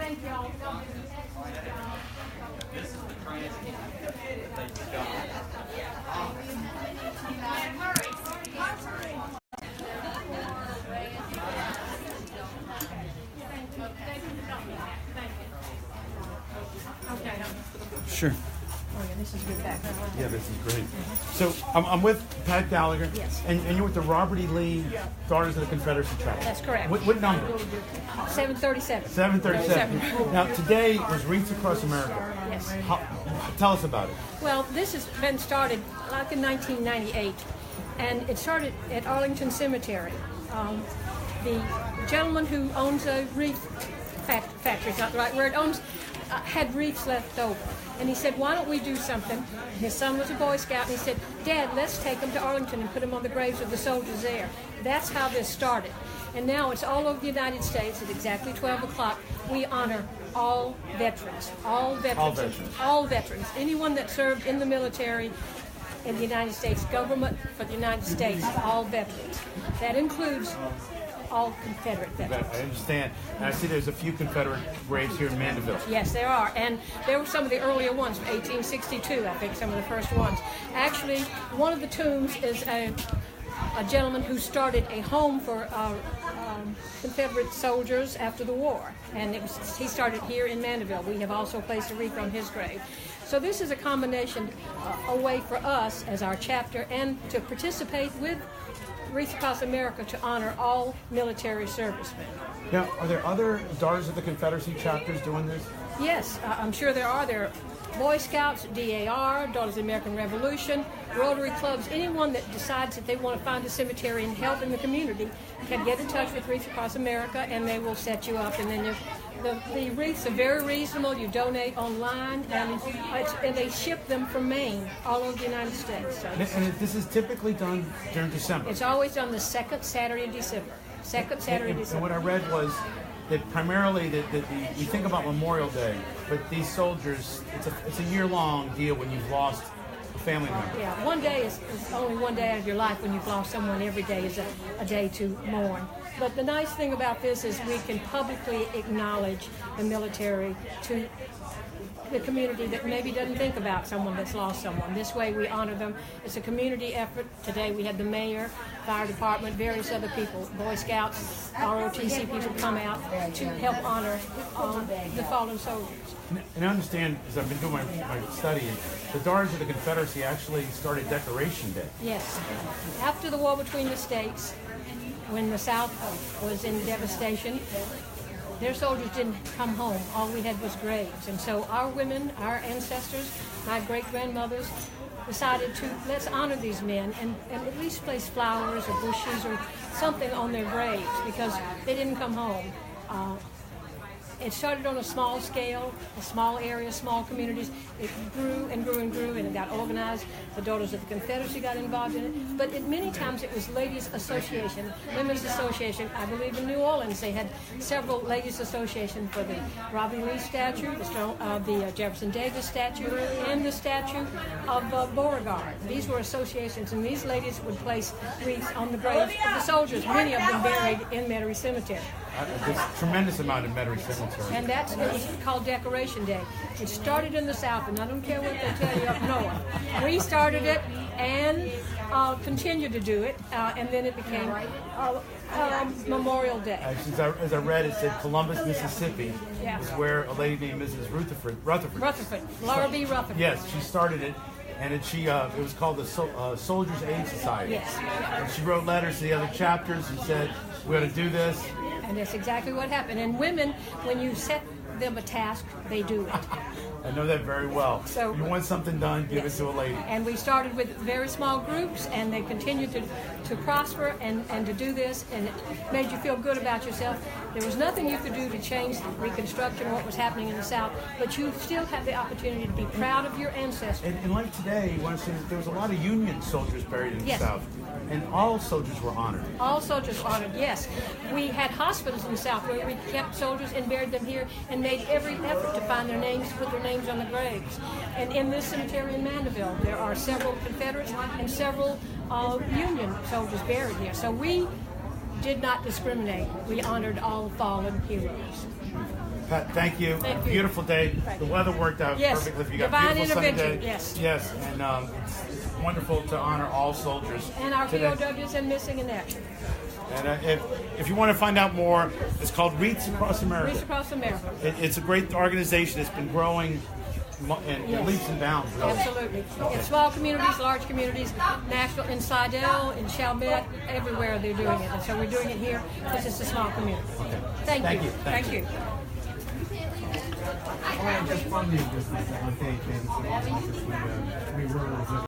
Thank y'all. This is the transient that they discovered. Sure. Oh yeah, this is good background. Yeah, this is great. So I'm with Pat Gallagher. Yes. And you're with the Robert E. Lee Daughters of the Confederacy chapter. That's correct. What number? 737. 737. Now today was Wreaths Across America. Yes. Tell us about it. Well, this has been started like in 1998, and it started at Arlington Cemetary. The gentleman who owns a wreath factory, is not the right word, had wreaths left over. And he said, why don't we do something? His son was a Boy Scout, and he said, Dad, let's take them to Arlington and put them on the graves of the soldiers there. That's how this started. And now it's all over the United States. At exactly 12 o'clock, we honor all veterans. All veterans. Anyone that served in the military in the United States government for the United States, all veterans. That includes all Confederate veterans. I understand. And I see there's a few Confederate graves here in Mandeville. Yes, there are. And there were some of the earlier ones, 1862, I think, some of the first ones. Actually, one of the tombs is a gentleman who started a home for Confederate soldiers after the war. And he started here in Mandeville. We have also placed a wreath on his grave. So this is a combination, a way for us as our chapter and to participate with Wreaths Across America to honor all military servicemen. Now, are there other Daughters of the Confederacy chapters doing this? Yes, I'm sure there are. There are Boy Scouts, DAR, Daughters of the American Revolution, Rotary clubs. Anyone that decides that they want to find a cemetery and help in the community can get in touch with Wreaths Across America, and they will set you up. And then the wreaths are very reasonable. You donate online, and they ship them from Maine all over the United States. So And this is typically done during December. it's always on the second Saturday of December. Second Saturday of And December. what I read was that primarily you think about Memorial Day, but these soldiers, it's a year-long deal when you've lost a family member. Yeah, one day is only one day out of your life. When you've lost someone, every day is a day to mourn. But the nice thing about this is we can publicly acknowledge the military to the community that maybe doesn't think about someone that's lost someone. This way we honor them. It's a community effort. Today we had the mayor, fire department, various other people, Boy Scouts, ROTC people come out to help honor the fallen soldiers. And I understand, because I've been doing my study, the Daughters of the Confederacy actually started Decoration Day. Yes. After the war between the states, when the South was in devastation, their soldiers didn't come home. All we had was graves. And so our women, our ancestors, my great-grandmothers, decided to let's honor these men and at least place flowers or bushes or something on their graves because they didn't come home. It started on a small scale, a small area, small communities. It grew and grew and grew, and it got organized. The Daughters of the Confederacy got involved in it. But many times it was Ladies Association, Women's Association. I believe in New Orleans they had several Ladies Association for the Robin Lee statue, the Jefferson Davis statue, and the statue of Beauregard. These were associations, and these ladies would place wreaths on the graves of the soldiers, many of them buried in Metairie Cemetery. There's a tremendous amount in Metairie Cemetery. And it was called Decoration Day. It started in the South, and I don't care what they tell you up north. We started it and continued to do it, and then it became Memorial Day. As I read, it said Columbus, Mississippi, Yeah. is where a lady named Mrs. Rutherford. Rutherford, Laura B. Rutherford. Yes, she started it, and it was called the Soldiers Aid Society. Yes. And she wrote letters to the other chapters and said, we ought to do this. And that's exactly what happened. And women, when you set them a task, they do it. I know that very well. So you want something done, give yes. it to a lady. And we started with very small groups, and they continued to prosper and to do this, and it made you feel good about yourself. There was nothing you could do to change Reconstruction, what was happening in the South, but you still have the opportunity to be proud of your ancestors. And like today, you want to say that there was a lot of Union soldiers buried in Yes. the South, and all soldiers were honored. All soldiers honored, yes. We had hospitals in the South where we kept soldiers and buried them here and made every effort to find their names, put their names on the graves. And in this cemetery in Mandeville, there are several Confederates and several Union soldiers buried here. So we did not discriminate. We honored all fallen heroes. Pat, thank you. Thank you. Beautiful day. Thank The you. weather worked out Yes. perfectly for you. Got Divine beautiful sunny day. intervention, yes. Yes, and it's wonderful to honor all soldiers. And our today. POWs and missing in action. And if you want to find out more, it's called Wreaths Across America. Wreaths Across America. It's a great organization. It's been growing in leaps and bounds. Really. Absolutely. In small communities, large communities, national, in Sidell, in Chalmette, everywhere they're doing it. And so we're doing it here because it's a small community. Okay. Thank you. Thank you. Just funding just on page 87. We were